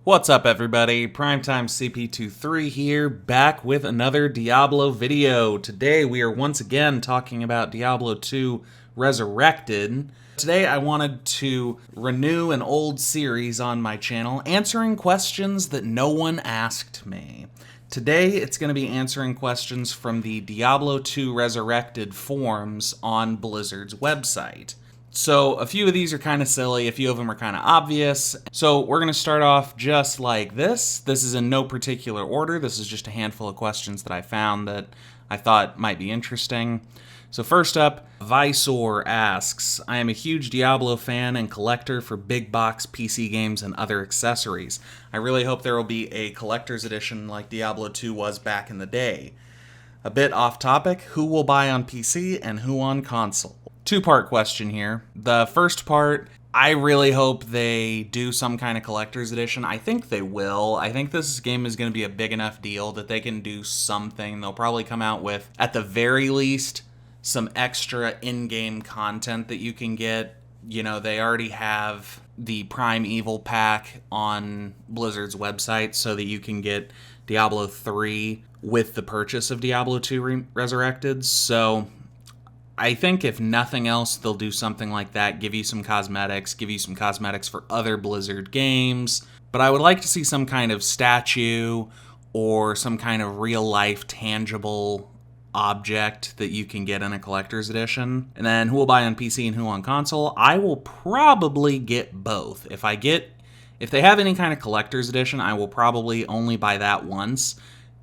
What's up everybody, Primetime CP23 here, back with another Diablo video. Today we are once again talking about Diablo 2 Resurrected. Today I wanted to renew an old series on my channel, answering questions that no one asked me. Today it's going to be answering questions from the Diablo 2 Resurrected forums on Blizzard's website. So a few of these are kind of silly, a few of them are kind of obvious. So we're going to start off just like this. This is in no particular order. This is just a handful of questions that I found that I thought might be interesting. So first up, Visor asks, I am a huge Diablo fan and collector for big box PC games and other accessories. I really hope there will be a collector's edition like Diablo 2 was back in the day. A bit off topic, who will buy on PC and who on console? Two-part question here. The first part, I really hope they do some kind of collector's edition. I think they will. I think this game is going to be a big enough deal that they can do something. They'll probably come out with, at the very least, some extra in-game content that you can get. You know, they already have the Primeval pack on Blizzard's website so that you can get Diablo 3 with the purchase of Diablo 2 Resurrected. So I think if nothing else, they'll do something like that, give you some cosmetics for other Blizzard games. But I would like to see some kind of statue or some kind of real-life tangible object that you can get in a collector's edition. And then who will buy on PC and who on console? I will probably get both. If they have any kind of collector's edition, I will probably only buy that once.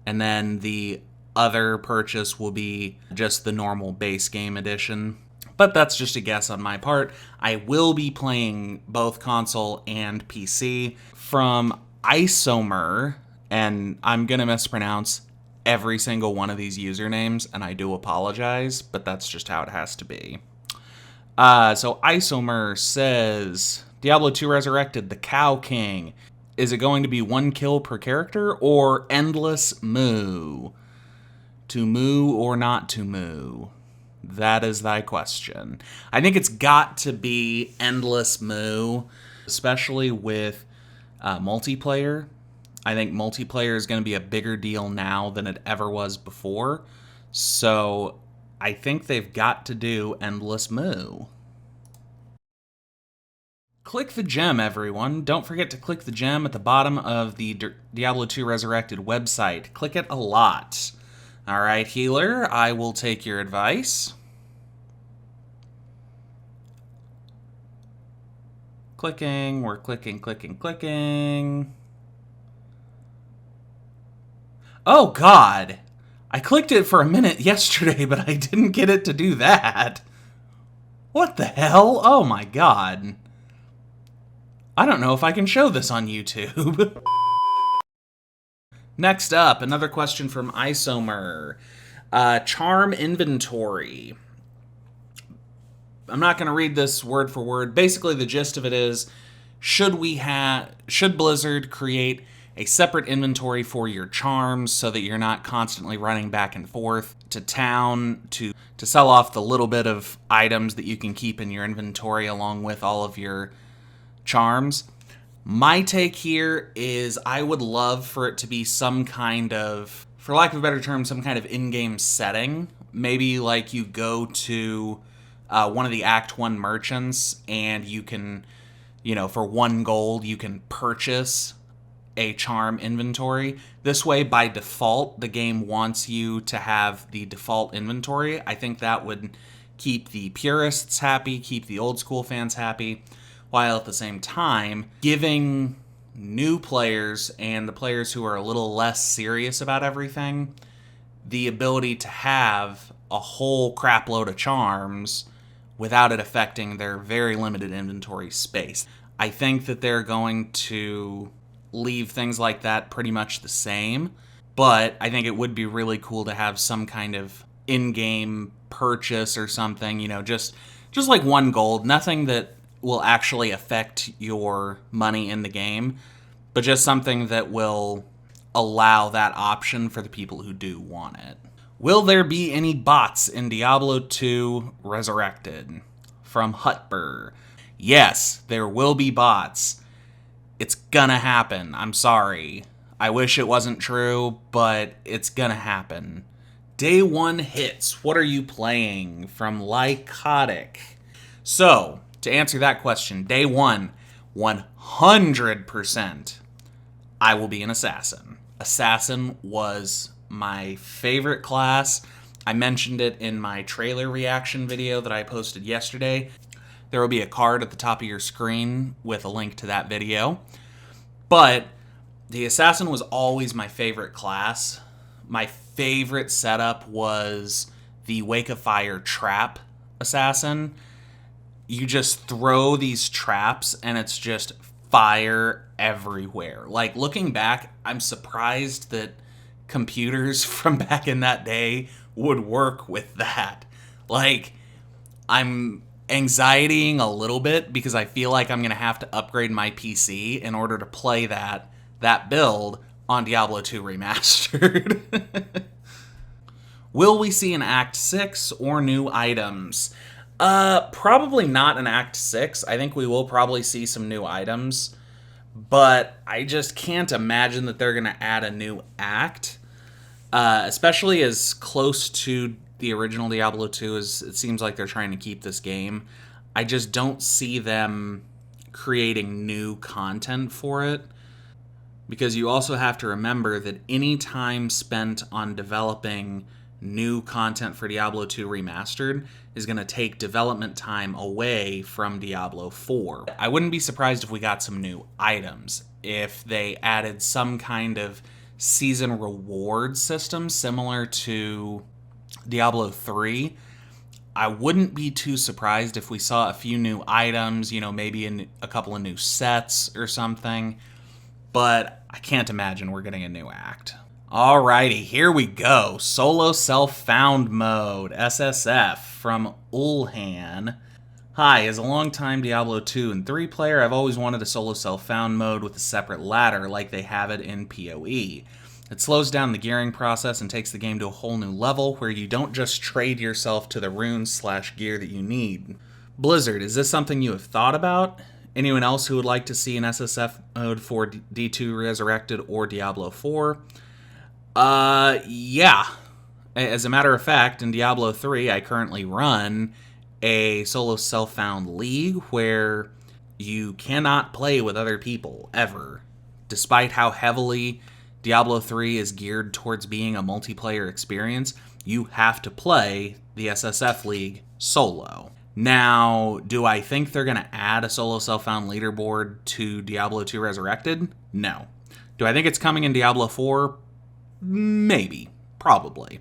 And then the other purchase will be just the normal base game edition. But that's just a guess on my part. I will be playing both console and PC. From Isomer, and I'm going to mispronounce every single one of these usernames, and I do apologize, but that's just how it has to be. So Isomer says, Diablo 2 Resurrected, the Cow King. Is it going to be one kill per character or endless moo? To moo or not to moo? That is thy question. I think it's got to be endless moo, especially with multiplayer. I think multiplayer is going to be a bigger deal now than it ever was before. So I think they've got to do endless moo. Click the gem, everyone. Don't forget to click the gem at the bottom of the Diablo 2 Resurrected website. Click it a lot. All right, healer, I will take your advice. Clicking, we're clicking. Oh, God. I clicked it for a minute yesterday, but I didn't get it to do that. What the hell? Oh, my God. I don't know if I can show this on YouTube. Next up, another question from Isomer. Charm inventory. I'm not going to read this word for word. Basically, the gist of it is, should Blizzard create a separate inventory for your charms so that you're not constantly running back and forth to town to sell off the little bit of items that you can keep in your inventory along with all of your charms? My take here is I would love for it to be some kind of, for lack of a better term, some kind of in-game setting. Maybe like you go to one of the Act 1 merchants and you can, for 1 gold, you can purchase a charm inventory. This way, by default, the game wants you to have the default inventory. I think that would keep the purists happy, keep the old school fans happy, while at the same time giving new players and the players who are a little less serious about everything the ability to have a whole crap load of charms without it affecting their very limited inventory space. I think that they're going to leave things like that pretty much the same, but I think it would be really cool to have some kind of in-game purchase or something, just like 1 gold, nothing that will actually affect your money in the game, but just something that will allow that option for the people who do want it. Will there be any bots in Diablo 2 Resurrected? From Hutber. Yes, there will be bots. It's gonna happen. I'm sorry. I wish it wasn't true, but it's gonna happen. Day 1 hits. What are you playing? From Lycotic. So, to answer that question, day 1, 100%, I will be an assassin. Assassin was my favorite class. I mentioned it in my trailer reaction video that I posted yesterday. There will be a card at the top of your screen with a link to that video. But the assassin was always my favorite class. My favorite setup was the Wake of Fire trap assassin. You just throw these traps and it's just fire everywhere. Like, looking back, I'm surprised that computers from back in that day would work with that. Like, I'm anxietying a little bit because I feel like I'm going to have to upgrade my PC in order to play that build on Diablo 2 Remastered. Will we see an Act 6 or new items? Probably not an Act 6. I think we will probably see some new items, but I just can't imagine that they're going to add a new act, especially as close to the original Diablo 2 as it seems like they're trying to keep this game. I just don't see them creating new content for it, because you also have to remember that any time spent on developing new content for Diablo 2 Remastered is going to take development time away from Diablo 4. I wouldn't be surprised if we got some new items, if they added some kind of season reward system similar to Diablo 3. I wouldn't be too surprised if we saw a few new items, maybe a couple of new sets or something, but I can't imagine we're getting a new act. Alrighty, here we go. Solo Self-Found Mode, SSF, from Ulhan. Hi, as a longtime Diablo 2 and 3 player, I've always wanted a Solo Self-Found mode with a separate ladder like they have it in PoE. It slows down the gearing process and takes the game to a whole new level where you don't just trade yourself to the runes/gear that you need. Blizzard, is this something you have thought about? Anyone else who would like to see an SSF mode for D2 Resurrected or Diablo 4? Yeah. As a matter of fact, in Diablo 3, I currently run a solo self-found league where you cannot play with other people, ever. Despite how heavily Diablo 3 is geared towards being a multiplayer experience, you have to play the SSF League solo. Now, do I think they're going to add a solo self-found leaderboard to Diablo 2 Resurrected? No. Do I think it's coming in Diablo 4? Maybe. Probably.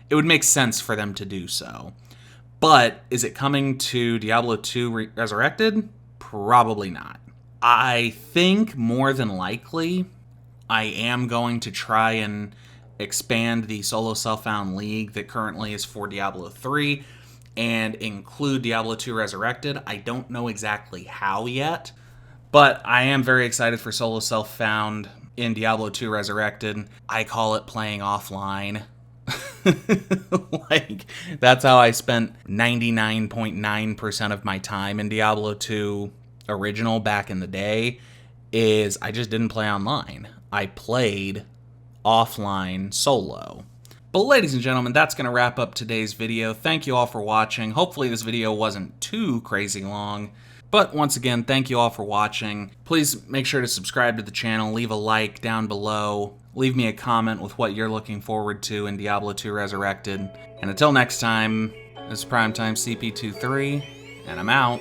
It would make sense for them to do so. But is it coming to Diablo 2 Resurrected? Probably not. I think more than likely I am going to try and expand the solo self-found league that currently is for Diablo 3 and include Diablo 2 Resurrected. I don't know exactly how yet, but I am very excited for solo self-found in Diablo 2 Resurrected. I call it playing offline. Like, that's how I spent 99.9% of my time in Diablo 2 Original back in the day, is I just didn't play online. I played offline solo. But ladies and gentlemen, that's going to wrap up today's video. Thank you all for watching. Hopefully this video wasn't too crazy long. But once again, thank you all for watching. Please make sure to subscribe to the channel, leave a like down below, leave me a comment with what you're looking forward to in Diablo 2 Resurrected. And until next time, this is Primetime CP23, and I'm out.